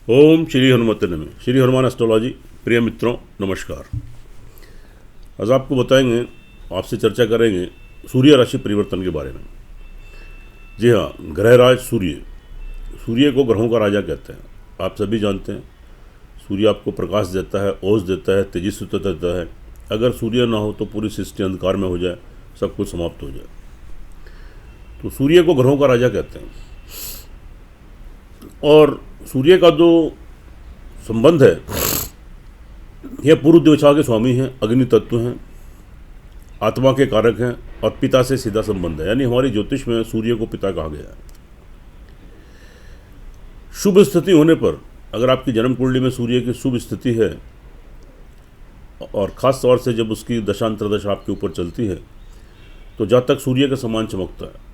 ओम श्री हनुमते नमः। श्री हनुमान एस्ट्रोलॉजी। प्रिय मित्रों नमस्कार। आज आपको बताएंगे, आपसे चर्चा करेंगे सूर्य राशि परिवर्तन के बारे में। जी हाँ, ग्रहराज सूर्य, सूर्य को ग्रहों का राजा कहते हैं। आप सभी जानते हैं सूर्य आपको प्रकाश देता है, ओज देता है, तेजस्विता देता है। अगर सूर्य ना हो तो पूरी सृष्टि अंधकार में हो जाए, सब कुछ समाप्त हो जाए। तो सूर्य को ग्रहों का राजा कहते हैं। और सूर्य का जो संबंध है, यह पूर्व दिशा के स्वामी हैं, अग्नि तत्व हैं, आत्मा के कारक हैं और पिता से सीधा संबंध है। यानी हमारी ज्योतिष में सूर्य को पिता कहा गया है। शुभ स्थिति होने पर, अगर आपकी जन्म कुंडली में सूर्य की शुभ स्थिति है और ख़ास तौर से जब उसकी दशांतरदशा आपके ऊपर चलती है, तो जातक सूर्य के समान चमकता है।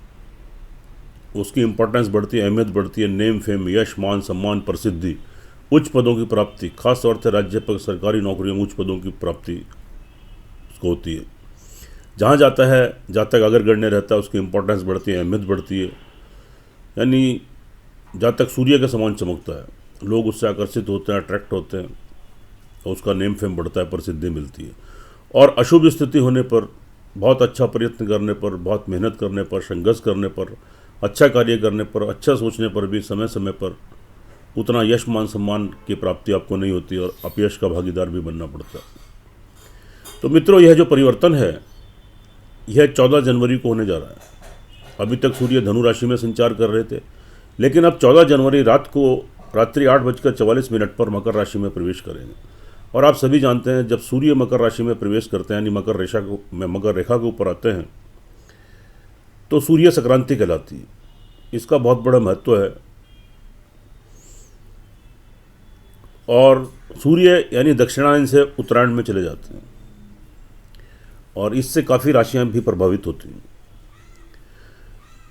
उसकी इंपॉर्टेंस बढ़ती है, अहमियत बढ़ती है। नेम फेम, यश, मान, सम्मान, प्रसिद्धि, उच्च पदों की प्राप्ति, खास तौर से राज्य पर सरकारी नौकरियों में उच्च पदों की प्राप्ति उसको होती है। जहाँ जाता है, जातक अगर गण्य रहता है, उसकी इंपॉर्टेंस बढ़ती है, अहमियत बढ़ती है। यानी जातक सूर्य के समान चमकता है, लोग उससे आकर्षित होते हैं, अट्रैक्ट होते हैं और उसका नेम फेम बढ़ता है, प्रसिद्धि मिलती है। और अशुभ स्थिति होने पर, बहुत अच्छा प्रयत्न करने पर, बहुत मेहनत करने पर, संघर्ष करने पर, अच्छा कार्य करने पर, अच्छा सोचने पर भी समय समय पर उतना यश, मान, सम्मान की प्राप्ति आपको नहीं होती और अपयश का भागीदार भी बनना पड़ता है। तो मित्रों, यह जो परिवर्तन है, यह 14 जनवरी को होने जा रहा है। अभी तक सूर्य धनु राशि में संचार कर रहे थे, लेकिन अब 14 जनवरी रात को रात्रि 8:44 पर मकर राशि में प्रवेश करेंगे। और आप सभी जानते हैं, जब सूर्य मकर राशि में प्रवेश करते हैं, यानी मकर रेखा के ऊपर आते हैं, तो सूर्य संक्रांति कहलाती है। इसका बहुत बड़ा महत्व है। और सूर्य यानी दक्षिणायन से उत्तरायण में चले जाते हैं और इससे काफ़ी राशियां भी प्रभावित होती हैं।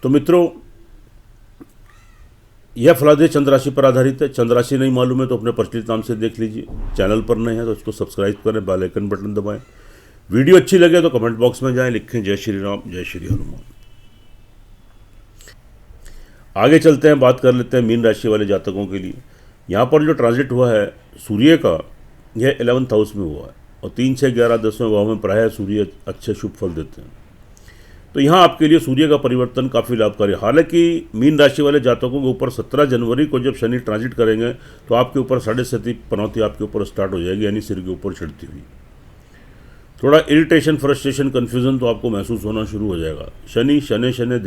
तो मित्रों, यह फलादेश चंद्र राशि पर आधारित है। चंद्र राशि नहीं मालूम है तो अपने प्रचलित नाम से देख लीजिए। चैनल पर नए हैं तो इसको सब्सक्राइब करें, बेल आइकन बटन दबाएं। वीडियो अच्छी लगे तो कमेंट बॉक्स में जाएं, लिखें जय श्री राम, जय श्री हनुमान। आगे चलते हैं, बात कर लेते हैं मीन राशि वाले जातकों के लिए। यहाँ पर जो ट्रांजिट हुआ है सूर्य का, यह 11th हाउस में हुआ है और 3, 6, 11, 10वें भाव में प्रायः सूर्य अच्छे शुभ फल देते हैं। तो यहाँ आपके लिए सूर्य का परिवर्तन काफ़ी लाभकारी। हालांकि मीन राशि वाले जातकों के ऊपर 17 जनवरी को जब शनि ट्रांजिट करेंगे तो आपके ऊपर 7.5 पनौती आपके ऊपर स्टार्ट हो जाएगी, यानी सिर के ऊपर चढ़ती हुई। थोड़ा इरिटेशन, फ्रस्ट्रेशन, कन्फ्यूज़न तो आपको महसूस होना शुरू हो जाएगा। शनि शनि शनि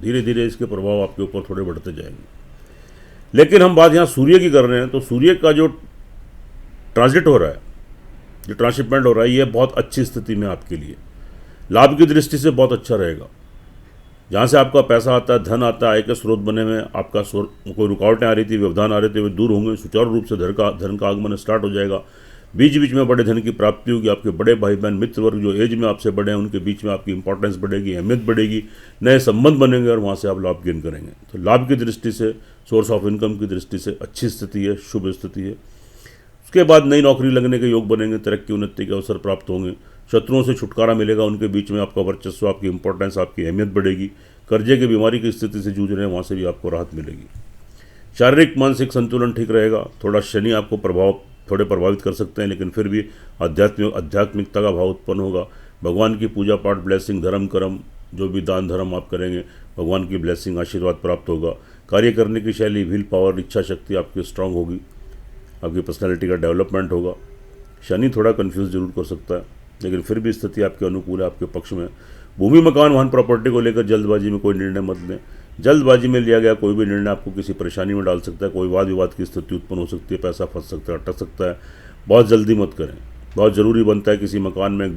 धीरे धीरे इसके प्रभाव आपके ऊपर थोड़े बढ़ते जाएंगे। लेकिन हम बात यहाँ सूर्य की कर रहे हैं, तो सूर्य का जो ट्रांजिट हो रहा है, जो ट्रांसशिपमेंट हो रहा है, ये बहुत अच्छी स्थिति में आपके लिए लाभ की दृष्टि से बहुत अच्छा रहेगा। जहाँ से आपका पैसा आता है, धन आता है, आय के स्रोत बने हुए, आपका कोई रुकावटें आ रही थी, व्यवधान आ रहे थे, वे दूर होंगे। सुचारू रूप से धन का आगमन स्टार्ट हो जाएगा। बीच बीच में बड़े धन की प्राप्ति होगी। आपके बड़े भाई बहन, मित्र वर्ग जो एज में आपसे बड़े हैं, उनके बीच में आपकी इंपॉर्टेंस बढ़ेगी, अहमियत बढ़ेगी, नए संबंध बनेंगे और वहाँ से आप लाभ गेन करेंगे। तो लाभ की दृष्टि से, सोर्स ऑफ इनकम की दृष्टि से अच्छी स्थिति है, शुभ स्थिति है। उसके बाद नई नौकरी लगने के योग बनेंगे, तरक्की उन्नति के अवसर प्राप्त होंगे, शत्रुओं से छुटकारा मिलेगा, उनके बीच में आपका वर्चस्व, आपकी इंपॉर्टेंस, आपकी अहमियत बढ़ेगी। कर्जे की बीमारी की स्थिति से जूझ रहे हैं, वहाँ से भी आपको राहत मिलेगी। शारीरिक मानसिक संतुलन ठीक रहेगा। थोड़ा शनि आपको थोड़े प्रभावित कर सकते हैं, लेकिन फिर भी आध्यात्मिकता का भाव उत्पन्न होगा। भगवान की पूजा पाठ, ब्लेसिंग, धर्म कर्म, जो भी दान धर्म आप करेंगे, भगवान की ब्लेसिंग, आशीर्वाद प्राप्त होगा। कार्य करने की शैली, विल पावर, इच्छा शक्ति आपकी स्ट्रांग होगी। आपकी पर्सनैलिटी का डेवलपमेंट होगा। शनि थोड़ा कन्फ्यूज़ जरूर कर सकता है, लेकिन फिर भी स्थिति आपके अनुकूल है, आपके पक्ष में। भूमि, मकान, वाहन, प्रॉपर्टी को लेकर जल्दबाजी में कोई निर्णय मत लें। जल्दबाजी में लिया गया कोई भी निर्णय आपको किसी परेशानी में डाल सकता है। कोई वाद विवाद की स्थिति उत्पन्न हो सकती है, पैसा फंस सकता है, अटक सकता है। बहुत जल्दी मत करें। बहुत ज़रूरी बनता है किसी मकान में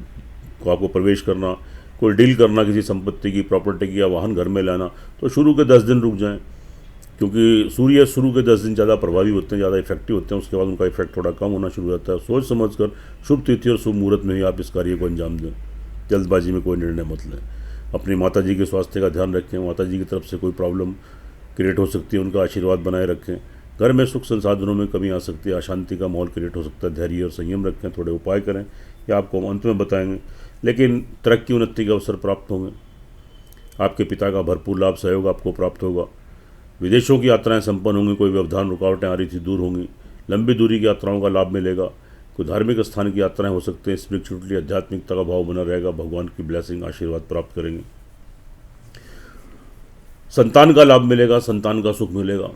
को आपको प्रवेश करना, कोई डील करना किसी संपत्ति की, प्रॉपर्टी की या वाहन घर में लाना, तो शुरू के 10 दिन रुक जाएँ, क्योंकि सूर्य शुरू के 10 दिन ज़्यादा प्रभावी होते हैं, ज़्यादा इफेक्टिव होते हैं। उसके बाद उनका इफेक्ट थोड़ा कम होना शुरू हो जाता है। सोच समझकर शुभ तिथि और शुभ मुहूर्त में ही आप इस कार्य को अंजाम दें। जल्दबाजी में कोई निर्णय मत लें। अपनी माता जी के स्वास्थ्य का ध्यान रखें। माता जी की तरफ से कोई प्रॉब्लम क्रिएट हो सकती है, उनका आशीर्वाद बनाए रखें। घर में सुख संसाधनों में कमी आ सकती है, अशांति का माहौल क्रिएट हो सकता है। धैर्य और संयम रखें, थोड़े उपाय करें, ये आपको अंत में बताएंगे। लेकिन तरक्की उन्नति के अवसर प्राप्त होंगे। आपके पिता का भरपूर लाभ सहयोग आपको प्राप्त होगा। विदेशों की यात्राएं संपन्न होंगी, कोई व्यवधान रुकावटें आ रही थी दूर होंगी, लंबी दूरी की यात्राओं का लाभ मिलेगा, कोई धार्मिक स्थान की यात्राएं हो सकते हैं, स्पिरिचुअलिटी आध्यात्मिकता का भाव बना रहेगा, भगवान की ब्लेसिंग आशीर्वाद प्राप्त करेंगे, संतान का लाभ मिलेगा, संतान का सुख मिलेगा,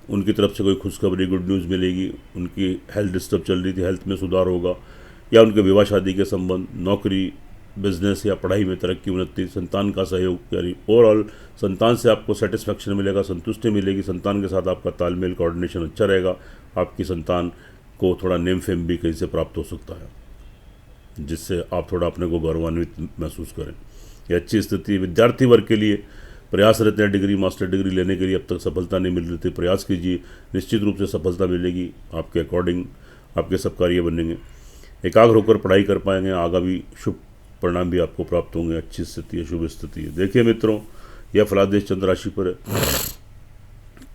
उनकी तरफ से कोई खुशखबरी गुड न्यूज़ मिलेगी, उनकी हेल्थ डिस्टर्ब चल रही थी हेल्थ में सुधार होगा, या उनके विवाह शादी के संबंध, नौकरी, बिजनेस या पढ़ाई में तरक्की उन्नति, संतान का सहयोग, यानी ओवरऑल संतान से आपको सेटिस्फैक्शन मिलेगा, संतुष्टि मिलेगी, संतान के साथ आपका तालमेल कोऑर्डिनेशन अच्छा रहेगा, आपकी संतान को थोड़ा नेम फेम भी कहीं से प्राप्त हो सकता है जिससे आप थोड़ा अपने को गौरवान्वित महसूस करें। ये अच्छी स्थिति विद्यार्थी वर्ग के लिए प्रयास रहते हैं डिग्री मास्टर डिग्री लेने के लिए, अब तक सफलता नहीं मिल रही थी, प्रयास कीजिए, निश्चित रूप से सफलता मिलेगी, आपके अकॉर्डिंग आपके सब कार्य बनेंगे, एकाग्र होकर पढ़ाई कर पाएंगे, आगा भी शुभ परिणाम भी आपको प्राप्त होंगे, अच्छी स्थिति है, शुभ स्थिति है। देखिए मित्रों, यह फलादेश चंद्र राशि पर है,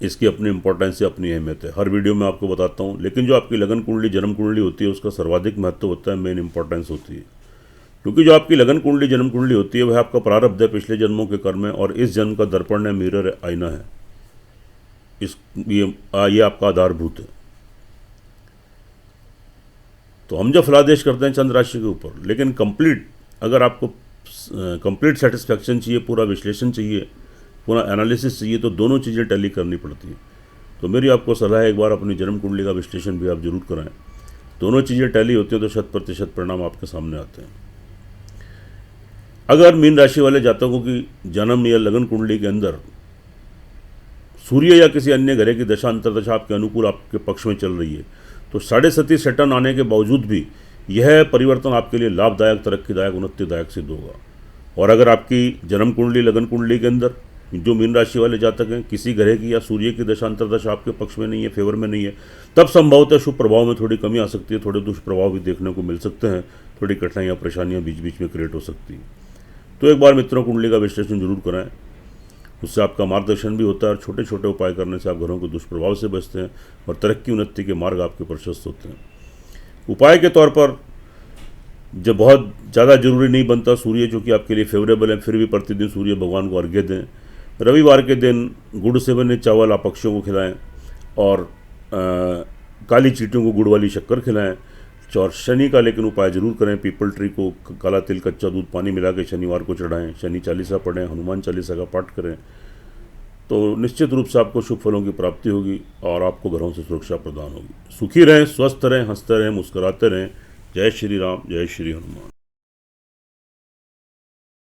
इसकी अपनी इंपॉर्टेंस है, अपनी अहमियत है, हर वीडियो में आपको बताता हूँ, लेकिन जो आपकी लगन कुंडली जन्म कुंडली होती है उसका सर्वाधिक महत्व होता है, मेन इंपॉर्टेंस होती है, क्योंकि जो आपकी लगन कुंडली जन्म कुंडली होती है वह आपका प्रारब्ध है, पिछले जन्मों के कर्म है, और इस जन्म का दर्पण है, मिरर है, आईना है, ये आपका आधारभूत है। तो हम जब फलादेश करते हैं चंद्र राशि के ऊपर, लेकिन कंप्लीट अगर आपको कंप्लीट सेटिस्फैक्शन चाहिए, पूरा विश्लेषण चाहिए, पूरा एनालिसिस चाहिए, तो दोनों चीज़ें टैली करनी पड़ती हैं। तो मेरी आपको सलाह है, एक बार अपनी जन्म कुंडली का विश्लेषण भी आप जरूर कराएं, दोनों चीज़ें टैली होती हैं तो 100% परिणाम आपके सामने आते हैं। अगर मीन राशि वाले जातकों की जन्म या लगन कुंडली के अंदर सूर्य या किसी अन्य ग्रह की दशा अंतरदशा आपके अनुकूल आपके पक्ष में चल रही है, तो 37.5 सैटर्न आने के बावजूद भी यह परिवर्तन आपके लिए लाभदायक, तरक्कीदायक, उन्नतिदायक सिद्ध होगा। और अगर आपकी जन्म कुंडली लगन कुंडली के अंदर जो मीन राशि वाले जातक हैं, किसी ग्रह की या सूर्य की दशा अंतरदशा आपके पक्ष में नहीं है, फेवर में नहीं है, तब संभवतः शुभ प्रभाव में थोड़ी कमी आ सकती है, थोड़े दुष्प्रभाव भी देखने को मिल सकते हैं, थोड़ी कठिनाइयाँ परेशानियाँ बीच बीच में क्रिएट हो सकती हैं। तो एक बार मित्रों कुंडली का विश्लेषण जरूर कराएं, उससे आपका मार्गदर्शन भी होता है, और छोटे छोटे उपाय करने से आप घरों के दुष्प्रभाव से बचते हैं और तरक्की उन्नति के मार्ग आपके प्रशस्त होते हैं। उपाय के तौर पर जब बहुत ज़्यादा जरूरी नहीं बनता, सूर्य जो कि आपके लिए फेवरेबल है, फिर भी प्रतिदिन सूर्य भगवान को अर्घ्य दें, रविवार के दिन गुड़ से बने चावल आप पक्षियों को खिलाएं, और काली चींटियों को गुड़ वाली शक्कर खिलाएं। और शनि का लेकिन उपाय जरूर करें, पीपल ट्री को काला तिल कच्चा दूध पानी मिला के शनिवार को चढ़ाएं, शनि चालीसा पढ़ें, हनुमान चालीसा का पाठ करें, तो निश्चित रूप से आपको शुभ फलों की प्राप्ति होगी और आपको घरों से सुरक्षा प्रदान होगी। सुखी रहें, स्वस्थ रहें, हंसते रहें, मुस्कुराते रहें। जय श्री राम, जय श्री हनुमान।